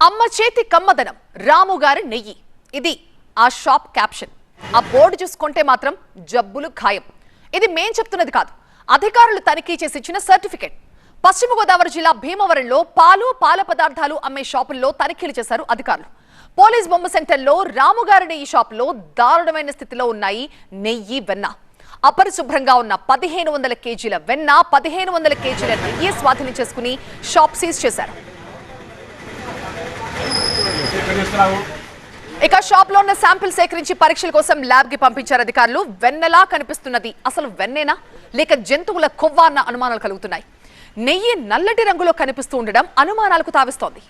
అమ్మ చేతి కమ్మదనం రాముగారి నెయ్యి. ఇది ఆ షాప్ క్యాప్షన్. ఆ బోర్డు చూసుకుంటే మాత్రం జబ్బులు ఖాయం. ఇది మేం చెప్తున్నది కాదు, అధికారులు తనిఖీ చేసి ఇచ్చిన సర్టిఫికెట్. పశ్చిమ గోదావరి జిల్లా భీమవరంలో పాల పదార్థాలు అమ్మే షాపుల్లో తనిఖీలు చేశారు అధికారులు. పోలీస్ బొమ్మ సెంటర్లో రాముగారి నెయ్యి షాపులో దారుణమైన స్థితిలో ఉన్నాయి నెయ్యి, వెన్న. అపరిశుభ్రంగా ఉన్న 1500 కేజీల వెన్న, 1500 కేజీల నెయ్యి స్వాధీనం చేసుకుని షాప్ సీజ్ చేశారు. ఇక షాప్ లో ఉన్న శాంపిల్ సేకరించి పరీక్షల కోసం ల్యాబ్ కి పంపించారు అధికారులు. వెన్నలా కనిపిస్తున్నది అసలు వెన్నేనా లేక జంతువుల కొవ్వా అన్న అనుమానాలు కలుగుతున్నాయి. నెయ్యి నల్లటి రంగులో కనిపిస్తూ ఉండడం అనుమానాలకు తావిస్తోంది.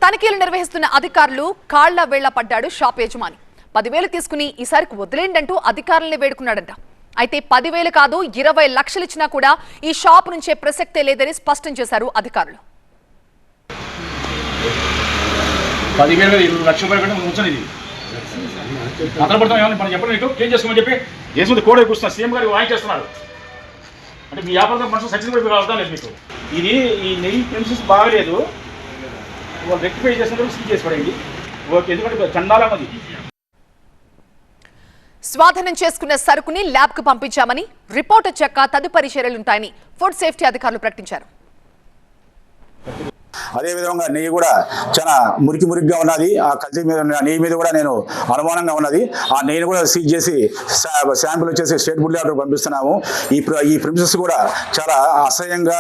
తనిఖీలు నిర్వహిస్తున్న అధికారులు కాళ్ల వేళ్ల పడ్డాడు షాప్ యజమాని. 10,000 తీసుకుని ఈసారికి వదిలేండంటూ అధికారుల్ని వేడుకున్నాడంట. అయితే 10,000 కాదు 20 లక్షలు ఇచ్చినా కూడా ఈ షాప్ నుంచే ప్రసక్తే లేదని స్పష్టం చేశారు అధికారులు. 10,000 20 లక్షల రూపాయలు ఉంచండి. ఇది అతను పడతాం ఏమన్నా మనం చెప్పండి, మీకు క్లీన్ చేసుకోమని చెప్పి దేశం కోడ కూర్చున్నారు. సీఎం గారు వాయిస్ చేస్తున్నారు అంటే మీ వ్యాపారం మనుషులు సక్సెస్ఫుల్ అర్థం లేదు మీకు. ఇది ఈ నెయ్యి ప్రెమిసెస్ బాగలేదు, వాళ్ళు రెక్టిఫై చేసినప్పుడు సీజ్ చేసి పడండి. ఓకే, ఎందుకంటే చండాలం అది. స్వాధీనం చేసుకున్న సరుకుని ల్యాబ్ కు పంపించామని, రిపోర్ట్ వచ్చాక తదుపరి చర్యలుంటాయని ఫుడ్ సేఫ్టీ అధికారులు ప్రకటించారు. అదేవిధంగా నెయ్యి కూడా చాలా మురికిగా ఉన్నది. ఆ కల్తీ మీద నెయ్యి మీద కూడా నేను అనుమానంగా ఉన్నది. ఆ నెయ్యిని కూడా సీజ్ చేసి శాంపుల్ వచ్చేసి స్టేట్ ఫుడ్ ల్యాబ్కి పంపిస్తున్నాము. ఈ ప్రిమిసెస్ కూడా చాలా అసహ్యంగా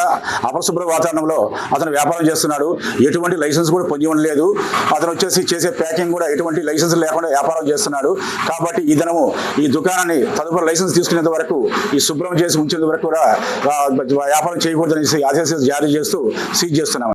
అపరిశుభ్ర వాతావరణంలో అతను వ్యాపారం చేస్తున్నాడు. ఎటువంటి లైసెన్స్ కూడా పొంది ఉండలేదు. అతను వచ్చేసి చేసే ప్యాకింగ్ కూడా ఎటువంటి లైసెన్స్ లేకుండా వ్యాపారం చేస్తున్నాడు. కాబట్టి ఈ దుకాణాన్ని తదుపరి లైసెన్స్ తీసుకునేంత వరకు, ఈ శుభ్రం చేసి ఉంచేంత వరకు కూడా వ్యాపారం చేయకూడదని ఆదేశాలు జారీ చేస్తూ సీజ్ చేస్తున్నాము.